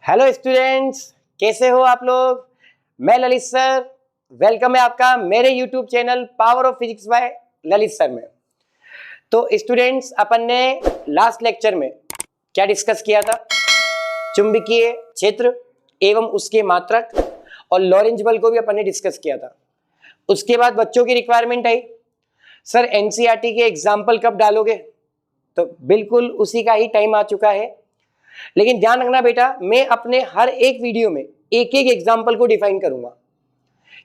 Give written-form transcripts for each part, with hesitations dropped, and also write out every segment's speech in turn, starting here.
Hello students, कैसे हो आप लोग। मैं ललित सर, वेलकम है आपका मेरे YouTube channel power of physics bye Lalit sir में। तो स्टूडेंट्स, अपन ने लास्ट लेक्चर में क्या डिस्कस किया था? चुंबकीय क्षेत्र एवं उसके मात्रक और लॉरेंज बल को भी अपन ने डिस्कस किया था। उसके बाद बच्चों की रिक्वायरमेंट आई, सर एनसीईआरटी के एग्जाम्पल कब डालोगे? तो बिल्कुल उसी का ही टाइम आ चुका है। लेकिन ध्यान रखना बेटा, मैं अपने हर एक वीडियो में एक एक एग्जाम्पल को डिफाइन करूंगा,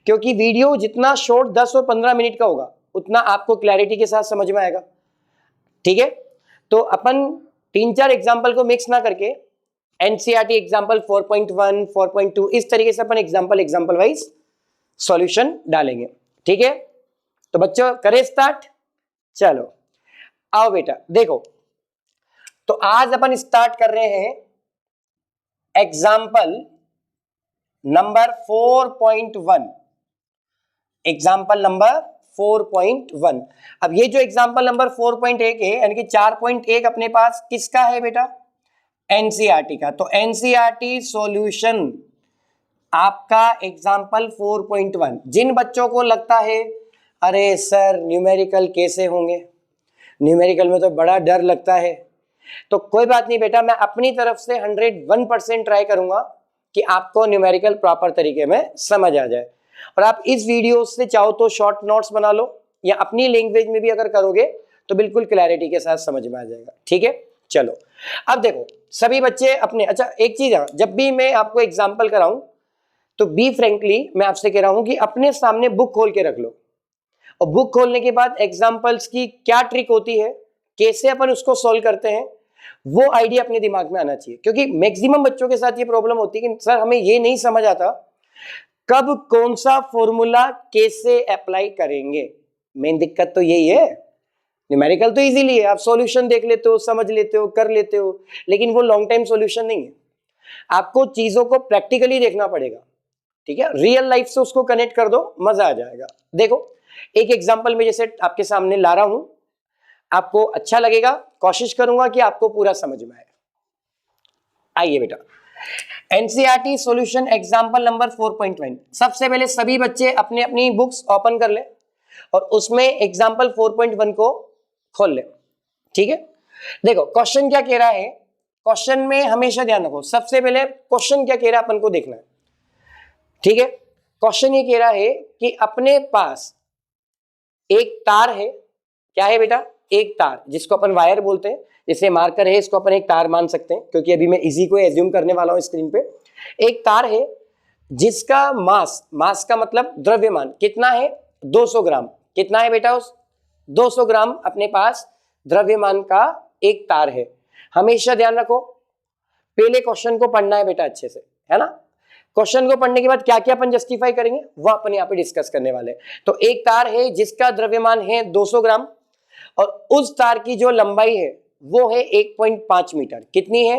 क्योंकि वीडियो जितना शॉर्ट 10 और 15 मिनट का होगा उतना आपको क्लैरिटी के साथ समझ में आएगा। ठीक है, तो अपन 3-4 एग्जाम्पल को मिक्स ना करके एनसीईआरटी एग्जाम्पल 4.1, 4.2 इस तरीके से अपन एग्जाम्पल वाइज सॉल्यूशन डालेंगे। ठीक है, तो बच्चों करें स्टार्ट। चलो आओ बेटा, देखो तो आज अपन स्टार्ट कर रहे हैं एग्जाम्पल नंबर 4.1। Example number 4.1। अब ये जो एग्जाम्पल नंबर 4.1 है, यानी कि 4.1 अपने पास किसका है बेटा? एनसीईआरटी का। तो एनसीईआरटी सॉल्यूशन आपका एग्जाम्पल 4.1। जिन बच्चों को लगता है अरे सर न्यूमेरिकल कैसे होंगे, न्यूमेरिकल में तो बड़ा डर लगता है, तो कोई बात नहीं बेटा, मैं अपनी तरफ से 101% ट्राई करूंगा कि आपको न्यूमेरिकल प्रॉपर तरीके में समझ आ जाए। और आप इस वीडियो से चाहो तो शॉर्ट नोट्स बना लो, या अपनी लैंग्वेज में भी अगर करोगे तो बिल्कुल क्लैरिटी के साथ समझ में आ जाएगा। ठीक है, चलो अब देखो सभी बच्चे अपने, अच्छा एक चीज है, जब भी मैं आपको एग्जाम्पल कराऊं तो बी फ्रेंकली मैं आपसे कह रहा हूं कि अपने सामने बुक खोल के रख लो, और बुक खोलने के बाद एग्जाम्पल्स की क्या ट्रिक होती है, कैसे अपन उसको सॉल्व करते हैं, वो आइडिया अपने दिमाग में आना चाहिए। क्योंकि मैक्सिमम बच्चों के साथ ये प्रॉब्लम होती है कि सर हमें ये नहीं समझ आता कब कौन सा फॉर्मूला कैसे अप्लाई करेंगे। मेन दिक्कत तो यही है। न्यूमेरिकल तो इजीली है, आप सॉल्यूशन देख लेते हो, समझ लेते हो, कर लेते हो, लेकिन वो लॉन्ग टाइम सॉल्यूशन नहीं है। आपको चीजों को प्रैक्टिकली देखना पड़ेगा। ठीक है, रियल लाइफ से उसको कनेक्ट कर दो, मजा आ जाएगा। देखो एक एग्जांपल में जैसे आपके सामने ला रहा हूं, आपको अच्छा लगेगा, कोशिश करूंगा कि आपको पूरा समझ में आए। आइए बेटा, एनसीईआरटी सॉल्यूशन एग्जांपल नंबर 4.1। सबसे पहले सभी बच्चे अपने अपनी बुक्स ओपन कर ले और उसमें एग्जांपल 4.1 को खोल ले। ठीक है, देखो क्वेश्चन क्या कह रहा है। क्वेश्चन में हमेशा ध्यान रखो, सबसे पहले क्वेश्चन क्या कह रहा है अपन को देखना है। ठीक है, क्वेश्चन ये कह रहा है कि अपने पास एक तार है। क्या है बेटा? एक तार, जिसको अपन वायर बोलते हैं। जैसे मार्कर है, इसको अपन एक तार मान सकते हैं, क्योंकि अभी मैं इजी को एज्यूम करने वाला हूं स्क्रीन पे। एक तार है जिसका मास का मतलब द्रव्यमान कितना है? 200 ग्राम। कितना है बेटा? उस 200 ग्राम अपने पास द्रव्यमान का एक तार है। हमेशा ध्यान रखो, पहले क्वेश्चन को पढ़ना है बेटा अच्छे से, है ना। क्वेश्चन को पढ़ने के बाद क्या क्या अपन जस्टिफाई करेंगे वो अपन यहाँ पे डिस्कस करने वाले हैं। तो एक तार है जिसका द्रव्यमान है 200 ग्राम, और उस तार की जो लंबाई है वो है 1.5 मीटर। कितनी है?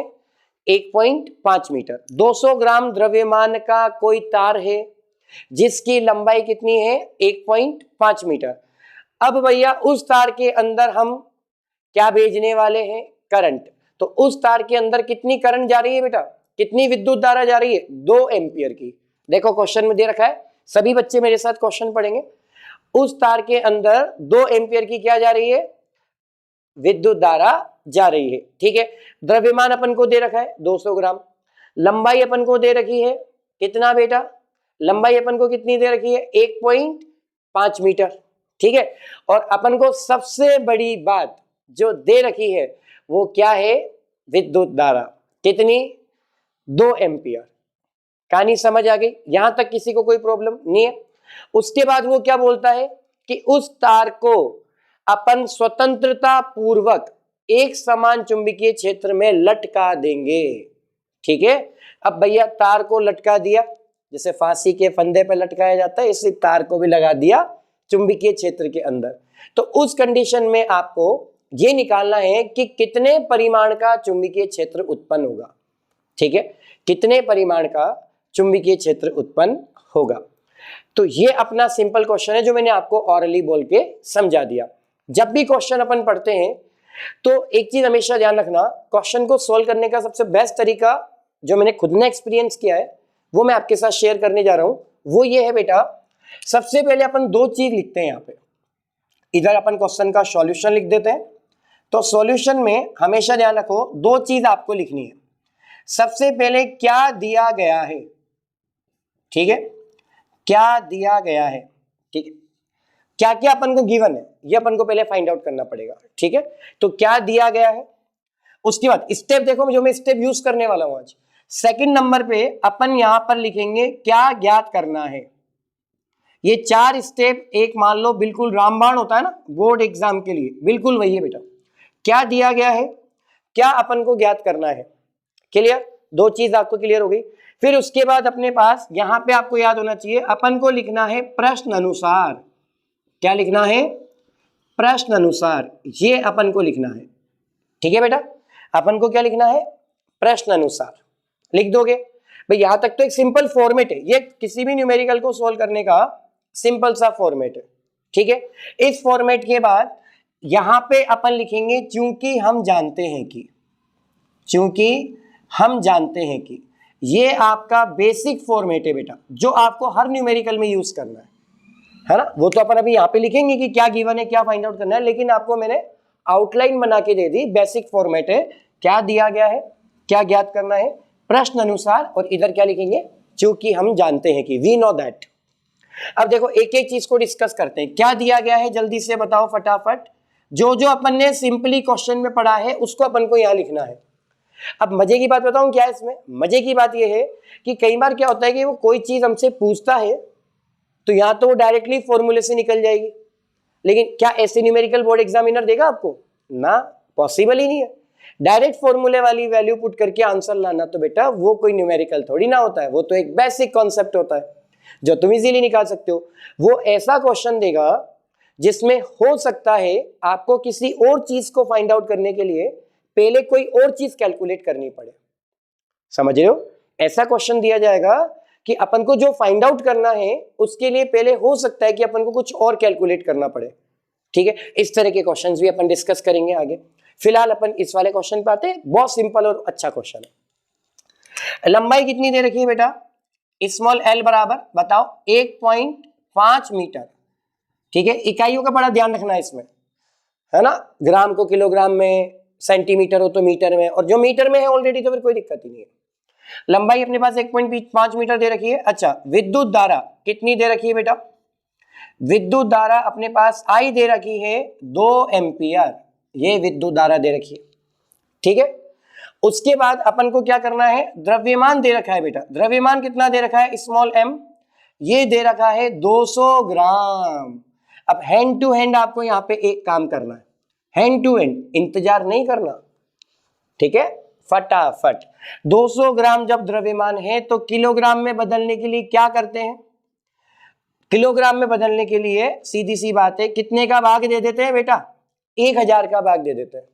1.5 मीटर। 200 ग्राम द्रव्यमान का कोई तार है जिसकी लंबाई कितनी है? 1.5 मीटर। अब भैया उस तार के अंदर हम क्या भेजने वाले हैं? करंट। तो उस तार के अंदर कितनी करंट जा रही है बेटा? कितनी विद्युत धारा जा रही है? 2 एम्पियर की। देखो क्वेश्चन में दे रखा है, सभी बच्चे मेरे साथ क्वेश्चन पढ़ेंगे। उस तार के अंदर 2 एम्पियर की क्या जा रही है? विद्युत धारा जा रही है। ठीक है, द्रव्यमान अपन को दे रखा है 200 ग्राम। लंबाई अपन को दे रखी है कितना बेटा? लंबाई अपन को कितनी दे रखी है? 1.5 मीटर। ठीक है, और अपन को सबसे बड़ी बात जो दे रखी है वो क्या है? विद्युत धारा। कितनी? 2 एम्पियर। कहानी समझ आ गई? यहां तक किसी को कोई प्रॉब्लम नहीं है? उसके बाद वो क्या बोलता है कि उस तार को अपन स्वतंत्रता पूर्वक एक समान चुंबकीय क्षेत्र में लटका देंगे। ठीक है, अब भैया तार को लटका दिया, जैसे फांसी के फंदे पर लटकाया जाता है, इसी तार को भी लगा दिया चुंबकीय क्षेत्र के अंदर। तो उस कंडीशन में आपको ये निकालना है कि कितने परिमाण का चुंबकीय क्षेत्र उत्पन्न होगा। ठीक है, कितने परिमाण का चुंबकीय क्षेत्र उत्पन्न होगा। तो ये अपना सिंपल क्वेश्चन है जो मैंने आपको ऑरली बोल के समझा दिया। जब भी क्वेश्चन अपन पढ़ते हैं तो एक चीज हमेशा ध्यान रखना, क्वेश्चन को सोल्व करने का सबसे बेस्ट तरीका जो मैंने खुद ने एक्सपीरियंस किया है वो मैं आपके साथ शेयर करने जा रहा हूं। वो ये है बेटा, सबसे पहले अपन दो चीज लिखते हैं यहाँ पे। इधर अपन क्वेश्चन का सॉल्यूशन लिख देते हैं। तो सॉल्यूशन में हमेशा ध्यान रखो दो चीज आपको लिखनी है। सबसे पहले क्या दिया गया है, ठीक है, क्या दिया गया है, ठीक है, क्या क्या अपन को गिवन है ये अपन को पहले फाइंड आउट करना पड़ेगा, ठीक है। तो क्या दिया गया है, उसके बाद स्टेप देखो जो मैं स्टेप यूज करने वाला हूं आज। सेकंड नंबर पे अपन यहां पर लिखेंगे क्या ज्ञात करना है। ये चार स्टेप एक मान लो बिल्कुल रामबाण होता है ना बोर्ड एग्जाम के लिए, बिल्कुल वही है बेटा। क्या दिया गया है, क्या अपन को ज्ञात करना है, क्लियर, दो चीज आपको क्लियर हो गई। फिर उसके बाद अपने पास यहां पे आपको याद होना चाहिए अपन को लिखना है प्रश्न अनुसार। क्या लिखना है, प्रश्न अनुसार, ये अपन को लिखना है, ठीक है बेटा। अपन को क्या लिखना है, प्रश्न अनुसार लिख दोगे भाई। यहां तक तो एक सिंपल फॉर्मेट है, ये किसी भी न्यूमेरिकल को सोल्व करने का सिंपल सा फॉर्मेट है, ठीक है। इस फॉर्मेट के बाद यहां पे अपन लिखेंगे चूंकि हम जानते हैं कि, चूंकि हम जानते हैं कि, ये आपका बेसिक फॉर्मेट है बेटा जो आपको हर न्यूमेरिकल में यूज करना है ना। वो तो अपन अभी यहां पे लिखेंगे कि क्या गिवन है, क्या फाइंड आउट करना है, लेकिन आपको मैंने आउटलाइन बना के दे दी। बेसिक फॉर्मेट है, क्या दिया गया है, क्या ज्ञात करना है, प्रश्न अनुसार, और इधर क्या लिखेंगे, चूंकि हम जानते हैं कि, वी नो दैट। अब देखो एक एक चीज को डिस्कस करते हैं। क्या दिया गया है जल्दी से बताओ फटाफट। जो जो अपन ने सिंपली क्वेश्चन में पढ़ा है उसको अपन को यहां लिखना है। अब मजे की बात बताऊं क्या है इसमें, मजे की बात यह है कि कई बार क्या होता है कि वो कोई चीज हमसे पूछता है तो यहां तो वो डायरेक्टली फॉर्मूले से निकल जाएगी, लेकिन क्या ऐसे न्यूमेरिकल बोर्ड एग्जामिनर देगा आपको ना, पॉसिबल ही नहीं है। डायरेक्ट फॉर्मूले वाली वैल्यू पुट करके आंसर लाना तो बेटा वो कोई न्यूमेरिकल थोड़ी ना होता है, वो तो एक बेसिक कॉन्सेप्ट होता है जो तुम इजीली निकाल सकते हो। वो ऐसा क्वेश्चन देगा जिसमें हो सकता है आपको किसी और चीज को फाइंड आउट करने के लिए पहले कोई और चीज कैलकुलेट करनी पड़े, समझ रहे हो। ऐसा क्वेश्चन दिया जाएगा कि अपन को जो फाइंड आउट करना है उसके लिए पहले हो सकता है कि अपन को कुछ और कैलकुलेट करना पड़े, ठीक है। इस तरह के क्वेश्चंस भी अपन डिस्कस करेंगे आगे। फिलहाल अपन इस वाले क्वेश्चन पे आते हैं, बहुत सिंपल और अच्छा क्वेश्चन है। लंबाई कितनी दे रखी है बेटा, स्मॉल एल बराबर बताओ 1.5 मीटर, ठीक है। इकाइयों का बड़ा ध्यान रखना है इसमें, है ना, ग्राम को किलोग्राम में, सेंटीमीटर हो तो मीटर में, और जो मीटर में है ऑलरेडी तो फिर कोई दिक्कत ही नहीं है। लंबाई अपने पास 1.5 मीटर दे रखी है। अच्छा, विद्युत धारा कितनी दे रखी है बेटा, विद्युत धारा अपने पास आई दे रखी है 2 एम्पियर, ये विद्युत धारा दे रखी है, ठीक है। उसके बाद अपन को क्या करना है, द्रव्यमान दे रखा है बेटा, द्रव्यमान कितना दे रखा है, स्मॉल एम, ये दे रखा है 200 ग्राम। अब हैंड टू हैंड आपको यहां पे एक काम करना है, हैंड टू हैंड, इंतजार नहीं करना, ठीक है, फटाफट। 200 ग्राम जब द्रव्यमान है तो किलोग्राम में बदलने के लिए क्या करते हैं, किलोग्राम में बदलने के लिए सीधी सी बात है कितने का भाग दे देते हैं बेटा, 1000 का भाग दे देते हैं,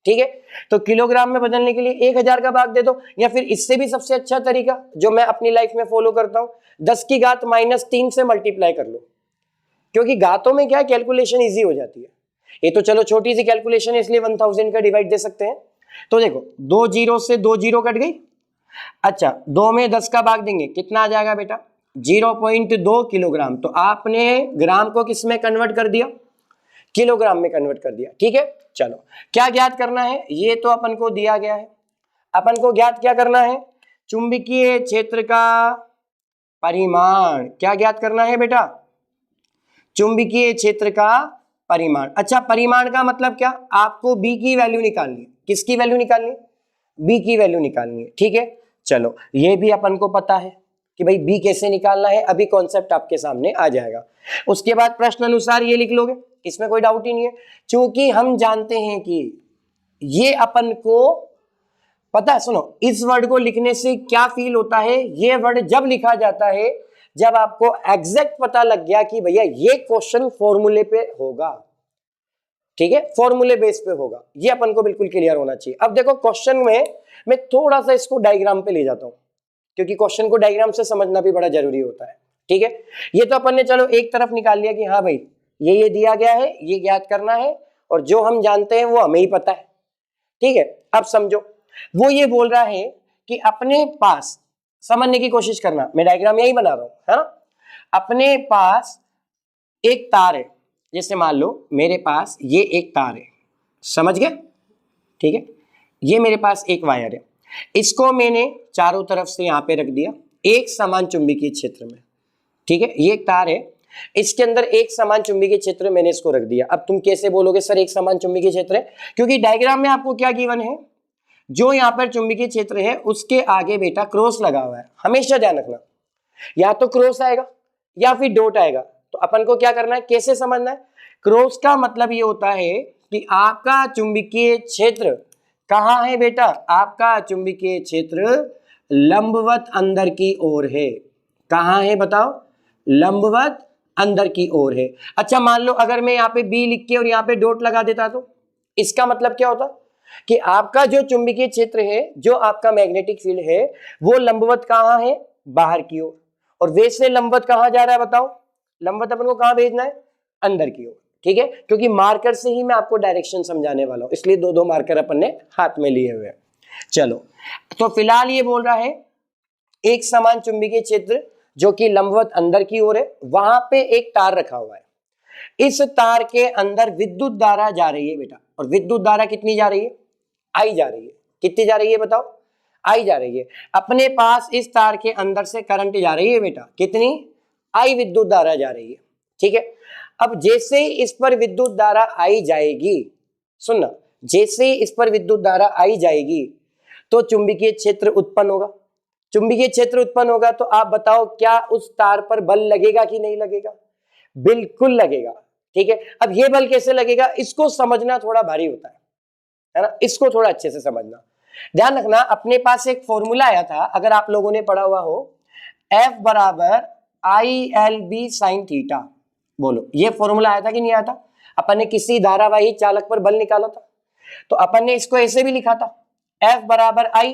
ठीक है। तो किलोग्राम में बदलने के लिए 1000 का भाग दे दो, या फिर इससे भी सबसे अच्छा तरीका जो मैं अपनी लाइफ में फॉलो करता हूं, 10 की घात -3 से मल्टीप्लाई कर लो, क्योंकि घातों में क्या कैलकुलेशन इजी हो जाती है। ये तो चलो छोटी सी कैलकुलेशन है इसलिए 1000 का डिवाइड दे सकते हैं। तो देखो 2 जीरो से 2 जीरो कट गई। अच्छा, 2 में 10 का भाग देंगे कितना आ जाएगा बेटा, 0.2 किलोग्राम। तो आपने ग्राम को किस में कन्वर्ट कर दिया, किलोग्राम में कन्वर्ट कर दिया, ठीक है। चलो क्या ज्ञात करना है, ये तो अपन को दिया गया है। अपन को ज्ञात क्या करना है, चुंबकीय क्षेत्र का परिमाण। क्या ज्ञात करना है बेटा, चुंबकीय क्षेत्र का परिमाण। अच्छा, परिमाण का मतलब क्या, आपको बी की वैल्यू निकालनी है। किसकी वैल्यू निकालनी है, बी की वैल्यू निकालनी है, ठीक है। चलो ये भी अपन को पता है कि भाई बी कैसे निकालना है, अभी कॉन्सेप्ट आपके सामने आ जाएगा। उसके बाद प्रश्न अनुसार ये लिख लोगे, इसमें कोई डाउट ही नहीं है। क्योंकि हम जानते हैं कि ये अपन को पता है, सुनो इस वर्ड को लिखने से क्या फील होता है, ये वर्ड जब लिखा जाता है जब आपको एग्जैक्ट पता लग गया कि भैया ये क्वेश्चन फॉर्मूले पे होगा, ठीक है, फॉर्मूले बेस पे होगा, ये अपन को बिल्कुल क्लियर होना चाहिए। अब देखो क्वेश्चन में मैं थोड़ा सा इसको डायग्राम पे ले जाता हूं, क्योंकि क्वेश्चन को डायग्राम से समझना भी बड़ा जरूरी होता है, ठीक है। ये तो अपन ने चलो एक तरफ निकाल लिया कि हाँ भाई ये दिया गया है, ये ज्ञात करना है, और जो हम जानते हैं वो हमें ही पता है, ठीक है। अब समझो वो ये बोल रहा है कि अपने पास समझने की कोशिश करना, मैं डायग्राम यही बना रहा हूं, है ना। अपने पास एक तार है, जैसे मान लो मेरे पास ये एक तार है, समझ गए, ठीक है। ये मेरे पास एक वायर है, इसको मैंने चारों तरफ से यहां पे रख दिया एक समान चुंबकीय क्षेत्र में, ठीक है। ये एक तार है, इसके अंदर एक समान चुंबकीय क्षेत्र मैंने इसको रख दिया। अब तुम कैसे बोलोगे सर एक समान चुंबकीय क्षेत्र है, क्योंकि डायग्राम में आपको क्या गिवन है, जो यहां पर चुंबकीय क्षेत्र है उसके आगे बेटा क्रॉस लगा हुआ है। हमेशा ध्यान रखना, या तो क्रॉस आएगा या फिर डॉट आएगा, तो अपन को क्या करना है, कैसे समझना है। क्रॉस का मतलब ये होता है कि आपका चुंबकीय क्षेत्र कहां है बेटा, आपका चुंबकीय क्षेत्र लंबवत अंदर की ओर है। कहां है बताओ, लंबवत अंदर की ओर है। अच्छा मान लो अगर मैं यहाँ पे बी लिख के और यहाँ पे डॉट लगा देता, तो इसका मतलब क्या होता कि आपका जो चुंबकीय क्षेत्र है, जो आपका मैग्नेटिक फील्ड है, वो लंबवत कहां है, बाहर की ओर। और वैसे लंबवत कहां जा रहा है बताओ, लंबवत अपन को कहां भेजना है, अंदर की ओर, ठीक है। क्योंकि मार्कर से ही मैं आपको डायरेक्शन समझाने वाला हूं, इसलिए दो दो मार्कर अपन ने हाथ में लिए हुए हैं। चलो तो फिलहाल ये बोल रहा है एक समान चुंबकीय क्षेत्र जो कि लंबवत अंदर की ओर है, वहां पे एक तार रखा हुआ है। इस तार के अंदर विद्युत धारा जा रही है बेटा, और विद्युत धारा कितनी जा रही है, आई जा रही है। कितनी जा रही है बताओ, आई जा रही है। अपने पास इस तार के अंदर से करंट जा रही है बेटा, कितनी, आई विद्युत धारा जा रही है, ठीक है। अब जैसे ही इस पर विद्युत धारा आई जाएगी, सुनना, जैसे ही इस पर विद्युत धारा आई जाएगी तो चुंबकीय क्षेत्र उत्पन्न होगा। चुंबकीय क्षेत्र उत्पन्न होगा तो आप बताओ क्या उस तार पर बल लगेगा कि नहीं लगेगा, बिल्कुल लगेगा, ठीक है। अब ये बल कैसे लगेगा, इसको समझना थोड़ा भारी होता है ना, इसको थोड़ा अच्छे से समझना। ध्यान रखना, अपने पास एक फॉर्मूला आया था, अगर आप लोगों ने पढ़ा हुआ हो, F बराबर ILB साइन थीटा। बोलो ये फॉर्मूला आया था कि नहीं आया था, अपन ने किसी धारावाही चालक पर बल निकाला था, तो अपन ने इसको ऐसे भी लिखा था, F बराबर I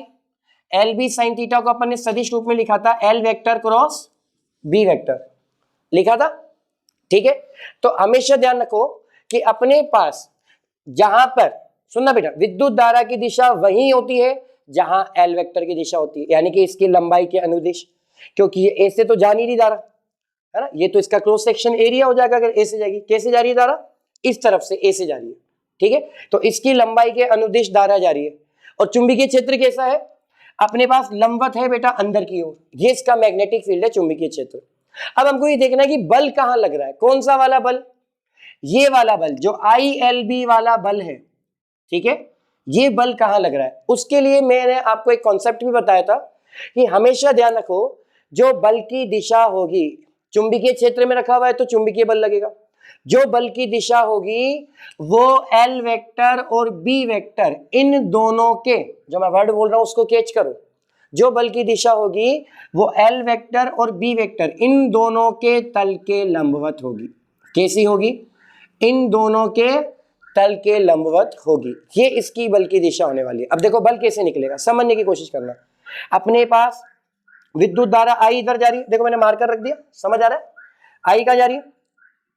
LB साइन थीटा को अपन ने सदिश रूप में लिखा था L vector cross B vector लिखा था, ठीक है। तो हमेशा ध्यान रखो कि अपने पास जहां पर, सुनना बेटा, विद्युत धारा की दिशा वही होती है जहां एल वेक्टर की दिशा होती है, यानी कि इसकी लंबाई के अनुदिश, क्योंकि ये ए से तो जा नहीं रही धारा, है ना, ये तो इसका क्रॉस सेक्शन एरिया हो जाएगा अगर ए से जाएगी। कैसे जा रही है धारा, इस तरफ से ए से जा रही है, ठीक है। तो इसकी लंबाई के अनुदिश धारा जा रही है। और चुंबकीय क्षेत्र कैसा है, अपने पास लंबवत है बेटा अंदर की ओर, ये इसका मैग्नेटिक फील्ड है चुंबकीय क्षेत्र। अब हमको ये देखना है कि बल कहां लग रहा है, कौन सा वाला बल, ये वाला बल जो ILB वाला बल है, ठीक है, ये बल कहां लग रहा है। उसके लिए मैंने आपको एक कॉन्सेप्ट भी बताया था कि हमेशा ध्यान रखो, जो बल की दिशा होगी, चुंबकीय क्षेत्र में रखा हुआ है तो चुंबकीय बल लगेगा, जो बल की दिशा होगी वो L वेक्टर और B वेक्टर, इन दोनों के, जो मैं वर्ड बोल रहा हूं उसको कैच करो, जो बल की दिशा होगी वो L वेक्टर और B वेक्टर, इन दोनों के तल के लंबवत होगी। कैसी होगी, इन दोनों के तल के लंबवत होगी, ये इसकी बल की दिशा होने वाली है। अब देखो बल कैसे निकलेगा, समझने की कोशिश करना। अपने पास विद्युत धारा आई इधर जा रही है, देखो मैंने मार्कर रख दिया, समझ आ रहा है, आई कहां जा रही है,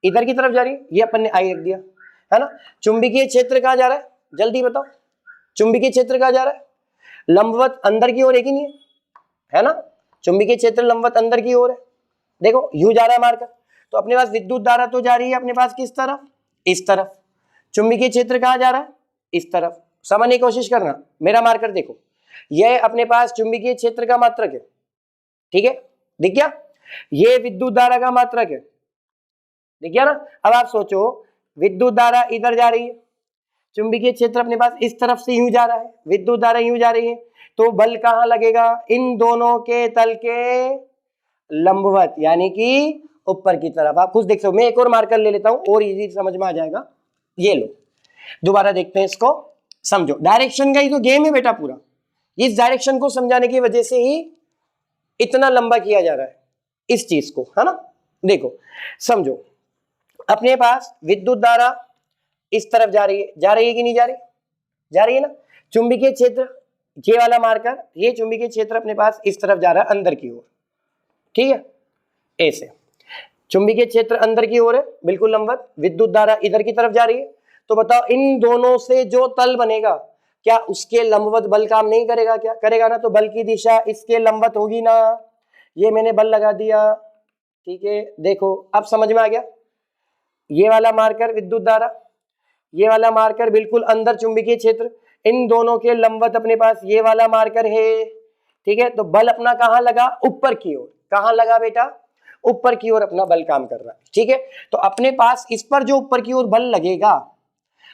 इधर की तरफ जा रही है, ये अपन ने आई रख दिया, है ना। चुंबकीय क्षेत्र कहां जा रहा है, जल्दी बताओ, चुंबकीय क्षेत्र कहां जा रहा है, लंबवत अंदर की ओर है कि नहीं है ना, चुंबकीय क्षेत्र लंबवत अंदर की ओर है। देखो यू जा रहा है मार्कर, तो अपने पास विद्युत धारा तो जा रही है अपने पास किस तरफ, इस तरफ। चुंबकीय क्षेत्र कहां जा रहा है, इस तरफ। समझने की कोशिश करना, मेरा मार्कर देखो, यह अपने पास चुंबकीय क्षेत्र का मात्रक है, ठीक है, दिख गया, ये विद्युत धारा का मात्रक है, दिख गया ना। अब आप सोचो, विद्युत धारा इधर जा रही है, चुंबकीय क्षेत्र अपने पास इस तरफ से यूं जा रहा है, विद्युत धारा यूं जा रही है, तो बल कहां लगेगा, इन दोनों के तल के लंबवत, यानी कि ऊपर की तरफ। आप खुद देख सकते हो, मैं एक और मार्कर ले लेता हूं और इजी समझ में आ जाएगा। ये लो, दोबारा देखते हैं इसको, समझो, डायरेक्शन का ही तो गेम है बेटा पूरा, इस डायरेक्शन को समझाने की वजह से ही इतना लंबा किया जा रहा है इस चीज को, है ना। देखो समझो, अपने पास विद्युत धारा इस तरफ जा रही है कि नहीं जा रही, जा रही है ना। चुंबकीय क्षेत्र, ये वाला मार्कर, ये चुंबकीय क्षेत्र अपने पास इस तरफ जा रहा है अंदर की ओर, ठीक है, ऐसे चुंबकीय क्षेत्र अंदर की ओर है बिल्कुल लंबवत, विद्युत धारा इधर की तरफ जा रही है। तो बताओ इन दोनों से जो तल बनेगा क्या उसके लंबवत बल काम नहीं करेगा? क्या करेगा ना, तो बल की दिशा इसके लंबवत होगी ना। ये मैंने बल लगा दिया, ठीक है। देखो अब समझ में आ गया, ये वाला मार्कर विद्युत धारा, ये वाला मार्कर बिल्कुल अंदर चुंबकीय क्षेत्र, इन दोनों के लंबवत अपने पास ये वाला मार्कर है, ठीक है। तो बल अपना कहां लगा? ऊपर की ओर। कहां लगा बेटा? ऊपर की ओर अपना बल काम कर रहा है, ठीक है। तो अपने पास इस पर जो ऊपर की ओर बल लगेगा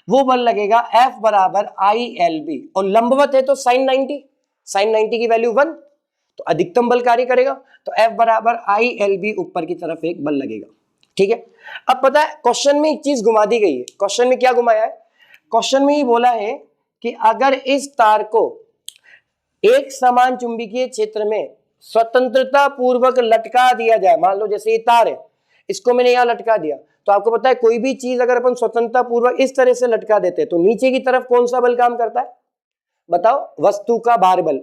वो बल लगेगा F बराबर ILB, और लंबवत है तो sin 90, sin 90 की वैल्यू 1, तो अधिकतम बल कार्य करेगा। तो F बराबर ILB ऊपर की तरफ एक बल लगेगा, ठीक है। अब पता है क्वेश्चन में एक चीज घुमा दी गई है। क्वेश्चन में क्या घुमाया है? क्वेश्चन में ही बोला है कि अगर इस तार को एक समान चुंबकीय क्षेत्र में स्वतंत्रता पूर्वक लटका दिया जाए, मान लो जैसे ये तार है, इसको मैंने यहां लटका दिया, तो आपको पता है कोई भी चीज अगर अपन स्वतंत्रता पूर्वक इस तरह से लटका देते हैं तो नीचे की तरफ कौन सा बल काम करता है? बताओ। वस्तु का भार बल,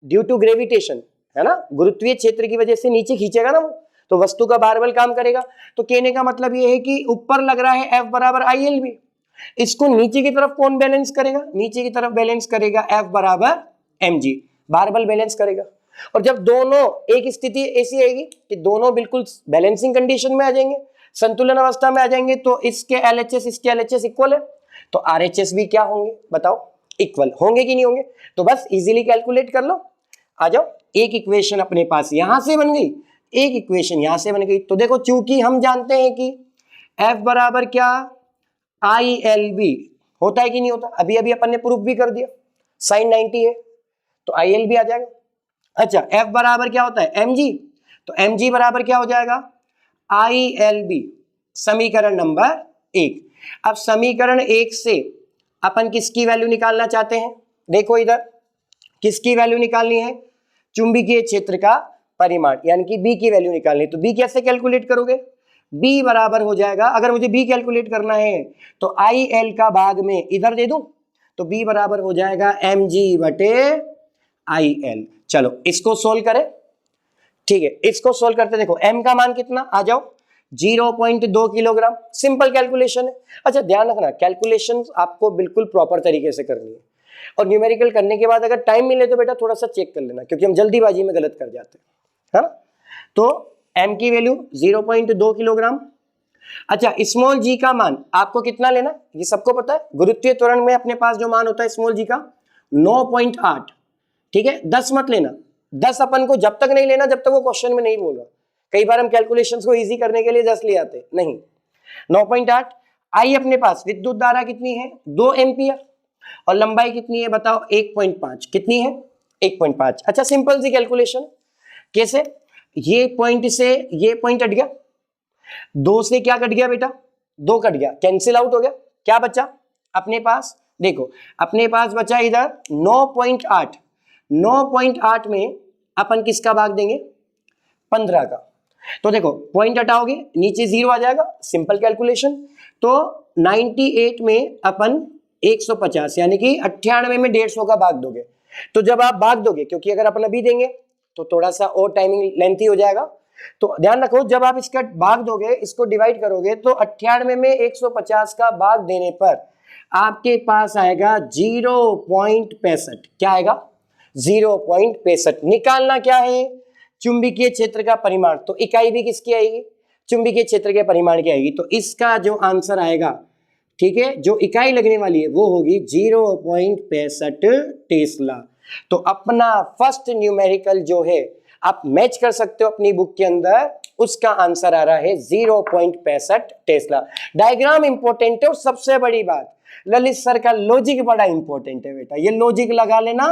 ड्यू टू ग्रेविटेशन, है ना, गुरुत्वीय क्षेत्र की वजह से नीचे खींचेगा ना वो, तो वस्तु का भार बल काम करेगा। तो कहने का मतलब ये है कि ऊपर लग रहा है F बराबर ILB, इसको नीचे की तरफ कौन बैलेंस करेगा? नीचे की तरफ बैलेंस करेगा F बराबर mg, भार बल बैलेंस करेगा। और जब दोनों एक स्थिति ऐसी आएगी कि दोनों बिल्कुल बैलेंसिंग कंडीशन में आ जाएंगे, संतुलन अवस्था में आ जाएंगे, तो इसके LHS इसके LHS इक्वल है, तो RHS भी क्या होंगे? बताओ, इक्वल होंगे कि नहीं होंगे? तो बस इजीली कैलकुलेट कर लो। आ जाओ, एक इक्वेशन अपने पास यहां से बन गई, एक इक्वेशन यहां से बन गई। तो देखो चूंकि हम जानते हैं कि F बराबर क्या? ILB होता है कि नहीं होता? अभी अभी अपन ने प्रूफ भी कर दिया, sin 90 है तो ILB आ जाएगा। अच्छा, F बराबर क्या होता है? mg, तो mg बराबर क्या हो जाएगा? ILB, समीकरण नंबर 1। अब समीकरण 1 से अपन किसकी वैल्यू निकालना चाहते हैं? देखो इधर किसकी वैल्यू निकालनी है? चुंबकीय क्षेत्र का परिमाण, यानी कि B की वैल्यू निकालनी है। तो B कैसे कैलकुलेट करोगे? B बराबर हो जाएगा, अगर मुझे B कैलकुलेट करना है तो IL का भाग में इधर दे दूं, तो B बराबर हो जाएगा mg बटे IL। चलो इसको सोल्व करें, ठीक है। इसको सोल्व करते देखो m का मान कितना, आ जाओ 0.2 किलोग्राम, सिंपल कैलकुलेशन है। अच्छा ध्यान रखना, कैलकुलेशन आपको बिल्कुल प्रॉपर तरीके से करनी है, और न्यूमेरिकल करने के बाद अगर टाइम मिले तो बेटा थोड़ा सा चेक कर लेना, क्योंकि हम जल्दीबाजी में गलत कर जाते हैं, है ना। तो m की वैल्यू 0.2 किलोग्राम। अच्छा, स्मॉल g का मान आपको कितना लेना, ये सबको पता है, गुरुत्वीय त्वरण में अपने पास जो मान होता है स्मॉल g का 9.8, ठीक है। 10 मत लेना, 10 अपन को जब तक नहीं लेना जब तक वो क्वेश्चन में नहीं बोल रहा। कई बार हम कैलकुलेशंस को इजी करने के लिए 10 ले आते, नहीं। 9.8। आई अपने पास विद्युत धारा कितनी है? 2 एम्पियर, और लंबाई कितनी है बताओ? 1.5। कितनी है? 1.5। अच्छा सिंपल सी कैलकुलेशन, कैसे? ये पॉइंट से ये पॉइंट हट गया, 2 से क्या कट गया बेटा? 2 कट गया, कैंसिल आउट हो गया। क्या बचा अपने पास? देखो अपने पास बचा इधर 9.8। 9.8 में अपन किसका भाग देंगे? 15 का। तो देखो पॉइंट हटाओगे नीचे 0 आ जाएगा, सिंपल कैलकुलेशन। तो 98 में अपन 150, यानी कि 98 में 150 का भाग दोगे। तो जब आप भाग दोगे, क्योंकि अगर अपन अभी देंगे तो थोड़ा सा और टाइमिंग लेंथी हो जाएगा, तो ध्यान रखो जब आप इसका भाग दोगे, इसको डिवाइड करोगे, तो 98 में 150 का भाग देने पर आपके पास आएगा 0.65। क्या आएगा? 0.65। निकालना क्या है? चुंबकीय क्षेत्र का परिमाण। तो इकाई भी किसकी आएगी? चुंबकीय क्षेत्र के परिमाण की आएगी। तो इसका जो आंसर आएगा, ठीक है, जो इकाई लगने वाली है वो होगी 0.65 टेस्ला। तो अपना फर्स्ट न्यूमेरिकल जो है आप मैच कर सकते हो अपनी बुक के अंदर, उसका आंसर आ रहा है 0.65 टेस्ला। डायग्राम इंपॉर्टेंट है, और सबसे बड़ी बात ललित सर का लॉजिक बड़ा इंपॉर्टेंट है बेटा, ये लॉजिक लगा लेना,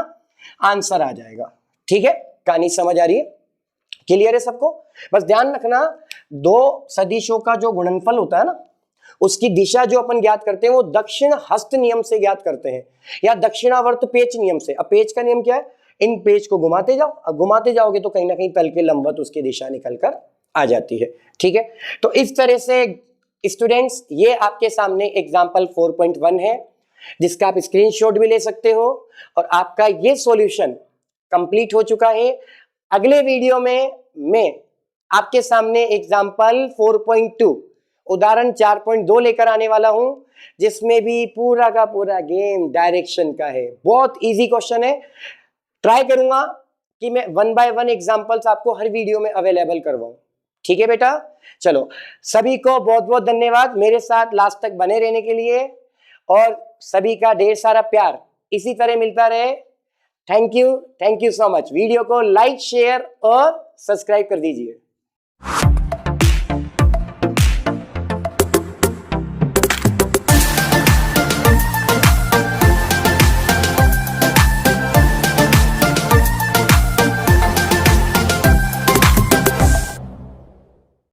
आंसर आ जाएगा। ठीक है, कहानी समझ आ रही है? क्लियर है सबको? बस ध्यान रखना, दो सदिशों का जो गुणनफल होता है ना, उसकी दिशा जो अपन ज्ञात करते हैं वो दक्षिण हस्त नियम से ज्ञात करते हैं, या दक्षिणावर्त पेच नियम से। अब पेच का नियम क्या है? इन पेच को घुमाते जाओ, अब घुमाते जाओगे तो कहीं ना कहीं तल के लंबवत उसकी दिशा निकल कर आ जाती है। ठीक है, तो इस तरह से स्टूडेंट्स ये आपके सामने एग्जाम्पल 4.1 है, जिसका आप स्क्रीनशॉट भी ले सकते हो, और आपका ये सॉल्यूशन कंप्लीट हो चुका है। अगले वीडियो में मैं आपके सामने एग्जाम्पल 4.2 उदाहरण 4.2 लेकर आने वाला हूं, जिसमें भी पूरा का पूरा गेम डायरेक्शन का है। बहुत इजी क्वेश्चन है। ट्राई करूंगा कि मैं 1 बाय 1 एग्जांपल्स आपको हर वीडियो में अवेलेबल करवाऊं। ठीक है बेटा, चलो सभी को बहुत बहुत धन्यवाद मेरे साथ लास्ट तक बने रहने के लिए, और सभी का ढेर सारा प्यार इसी तरह मिलता रहे। Thank you so much. Video को लाइक, शेयर और सब्सक्राइब कर दीजिए।